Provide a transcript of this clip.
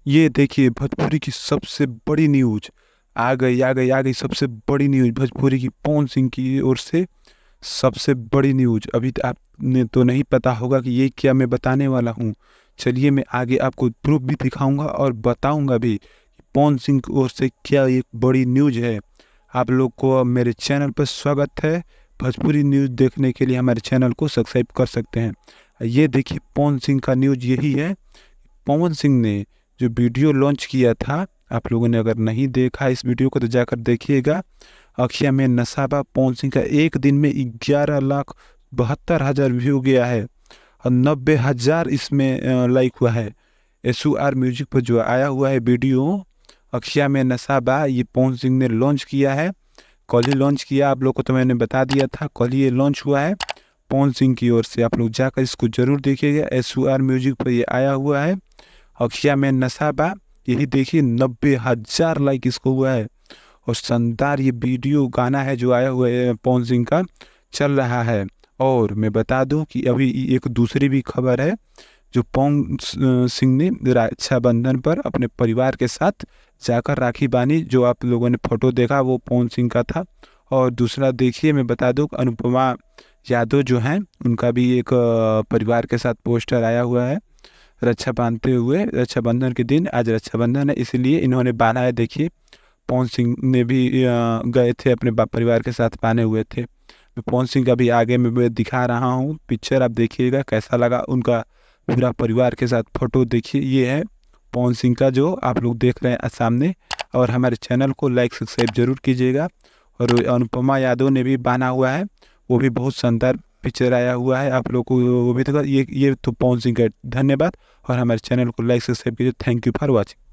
ये देखिए भोजपुरी की सबसे बड़ी न्यूज आ गई सबसे बड़ी न्यूज भोजपुरी की पवन सिंह की ओर से सबसे बड़ी न्यूज। अभी तो आपने तो नहीं पता होगा कि ये क्या मैं बताने वाला हूँ। चलिए मैं आगे आपको प्रूफ भी दिखाऊंगा और बताऊंगा भी कि पवन सिंह की ओर से क्या एक बड़ी न्यूज है। आप लोग को अब मेरे चैनल पर स्वागत है। भोजपुरी न्यूज देखने के लिए हमारे चैनल को सब्सक्राइब कर सकते हैं। ये देखिए पवन सिंह का न्यूज यही है। पवन सिंह ने जो वीडियो लॉन्च किया था, आप लोगों ने अगर नहीं देखा इस वीडियो को तो जाकर देखिएगा। अखिया में नसाबा पवन सिंह का एक दिन में 11,72,000 व्यू गया है और 90,000 इसमें लाइक हुआ है। SUR म्यूजिक पर जो आया हुआ है वीडियो अखिया में नसाबा, ये पवन सिंह ने लॉन्च किया है। कल ही लॉन्च किया, आप लोग को तो मैंने बता दिया था, कल ही ये लॉन्च हुआ है पवन सिंह की ओर से। आप लोग जाकर इसको जरूर देखिएगा। SUR म्यूजिक पर ये आया हुआ है अखिया में नसाबा। यही देखिए 90,000 लाइक इसको हुआ है और शानदार ये वीडियो गाना है जो आया हुआ है पवन सिंह का, चल रहा है। और मैं बता दूं कि अभी एक दूसरी भी खबर है जो पवन सिंह ने रक्षाबंधन पर अपने परिवार के साथ जाकर राखी बांधी। जो आप लोगों ने फोटो देखा वो पवन सिंह का था। और दूसरा देखिए मैं बता दूं अनुपमा यादव जो हैं उनका भी एक परिवार के साथ पोस्टर आया हुआ है रक्षा बांधते हुए। रक्षाबंधन के दिन आज रक्षाबंधन है इसलिए इन्होंने बांधा है। देखिए पवन सिंह ने भी गए थे अपने परिवार के साथ बांधे हुए थे। मैं पवन सिंह का भी आगे में मैं दिखा रहा हूँ पिक्चर, आप देखिएगा कैसा लगा उनका पूरा परिवार के साथ फोटो। देखिए ये है पवन सिंह का जो आप लोग देख रहे हैं सामने। और हमारे चैनल को लाइक सब्सक्राइब जरूर कीजिएगा। और अनुपमा यादव ने भी बांधा हुआ है, वो भी बहुत शानदार पिक्चर आया हुआ है। आप लोग को वो भी तो ये तो पवन सिंह का धन्यवाद। और हमारे चैनल को लाइक सब्सक्राइब कीजिए। Thank you for watching.